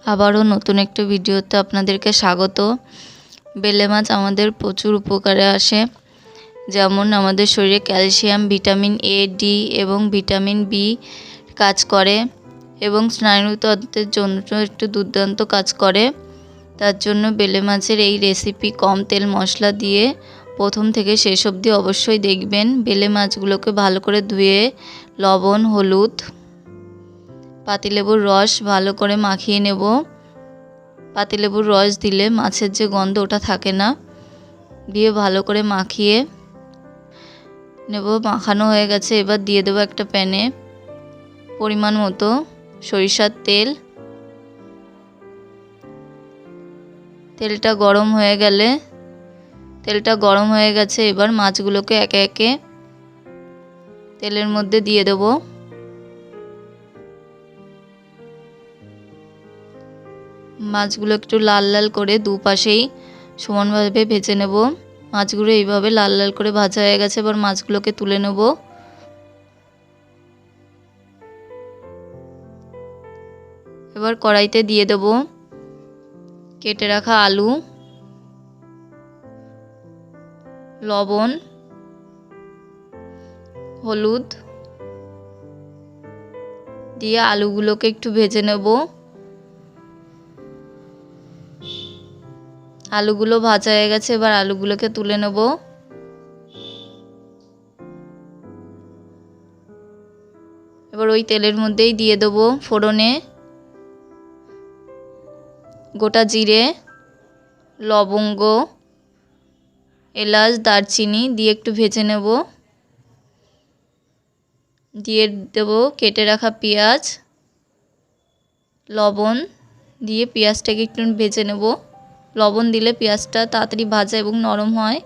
আবারও নতুন একটা ভিডিওতে আপনাদেরকে স্বাগত। বেলে মাছ আমাদের প্রচুর উপকারে আসে, যেমন আমাদের শরীরে ক্যালসিয়াম, ভিটামিন এ, ডি এবং ভিটামিন বি কাজ করে এবং স্নায়ুতন্ত্রের জন্য একটু দুর্দান্ত কাজ করে। তার জন্য বেলে মাছের এই রেসিপি কম তেল মশলা দিয়ে প্রথম থেকে শেষ অবধি অবশ্যই দেখবেন। বেলে মাছগুলোকে ভালো করে ধুয়ে লবণ, হলুদ, পাতিলেবুর রস ভালো করে মাখিয়ে নেব। পাতিলেবুর রস দিলে মাছের যে গন্ধ ওটা থাকে না। দিয়ে ভালো করে মাখিয়ে নেব। মাখানো হয়ে গেছে, এবার দিয়ে দেবো একটা প্যানে পরিমাণ মতো সরিষার তেল। তেলটা গরম হয়ে গেছে, এবার মাছগুলোকে একে একে তেলের মধ্যে দিয়ে দেব। মাছগুলো একটু লাল লাল করে দুপাশেই সমানভাবে ভেজে নেব। মাছগুলো এইভাবে লাল লাল করে ভাজা হয়ে গেছে, এবার মাছগুলোকে তুলে নেব। এবার কড়াইতে দিয়ে দেব কেটে রাখা আলু, লবণ, হলুদ দিয়ে আলুগুলোকে একটু ভেজে নেব। আলুগুলো ভাজা হয়ে গেছে, এবার আলুগুলোকে তুলে নেব। এবার ওই তেলের মধ্যেই দিয়ে দেবো ফোড়নে গোটা জিরে, লবঙ্গ, এলাচ, দারচিনি দিয়ে একটু ভেজে নেব। দিয়ে দেব কেটে রাখা পেঁয়াজ, লবণ দিয়ে পেঁয়াজটাকে একটু ভেজে নেব। লবণ দিলে পেঁয়াজটা তাড়াতাড়ি ভাজা এবং নরম হয়।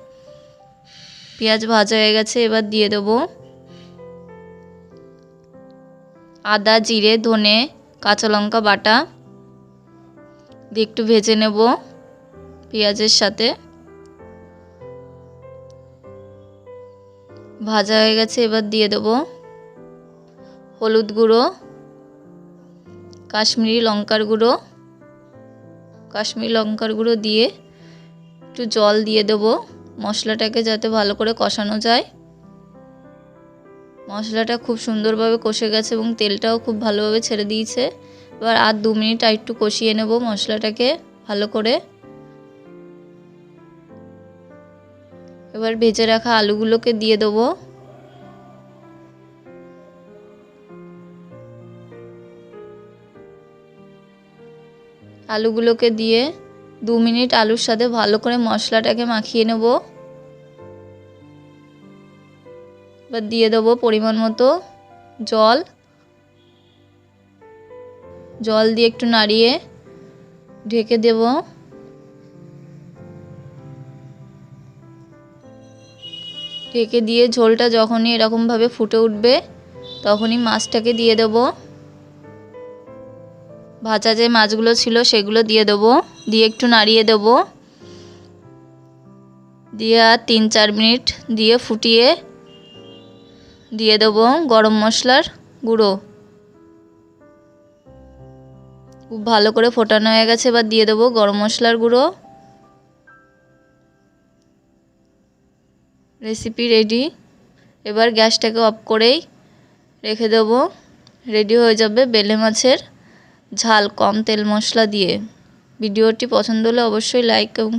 পেঁয়াজ ভাজা হয়ে গেছে, এবার দিয়ে দেব আদা, জিরে, ধনে, কাঁচা লঙ্কা বাটা দিয়ে একটু ভেজে নেব পেঁয়াজের সাথে। ভাজা হয়ে গেছে, এবার দিয়ে দেব হলুদ গুঁড়ো, কাশ্মীরি লঙ্কার গুঁড়ো দিয়ে একটু জল দিয়ে দেব মশলাটাকে যাতে ভালো করে কষানো যায়। মশলাটা খুব সুন্দরভাবে কষে গেছে এবং তেলটাও খুব ভালোভাবে ছেড়ে দিয়েছে। এবার আর 2 মিনিট আর একটু কষিয়ে নেব মশলাটাকে ভালো করে। এবার ভেজে রাখা আলুগুলোকে দিয়ে দেব। আলুগুলোকে দিয়ে 2 মিনিট আলুর সাথে ভালো করে মশলাটাকে মাখিয়ে নেব। এবার দিয়ে দেব পরিমাণ মতো জল দিয়ে একটু নাড়িয়ে ঢেকে দেব। ঢেকে দিয়ে ঝোলটা যখনই এরকমভাবে ফুটে উঠবে তখনই মাছটাকে দিয়ে দেব। ভাজা যে মাছগুলো ছিল সেগুলো দিয়ে দেব, দিয়ে একটু নাড়িয়ে দেব। দিয়ে আর 3-4 মিনিট দিয়ে ফুটিয়ে দিয়ে দেব গরম মশলার গুঁড়ো। খুব ভালো করে ফোটানো হয়ে গেছে, এবার দিয়ে দেব গরম মশলার গুঁড়ো। Recipe ready. এবার গ্যাসটাকে অফ করেই রেখে দেব। রেডি হয়ে যাবে বেলে মাছের ঝাল কম তেল মশলা দিয়ে। ভিডিওটি পছন্দ হলে অবশ্যই লাইক এবং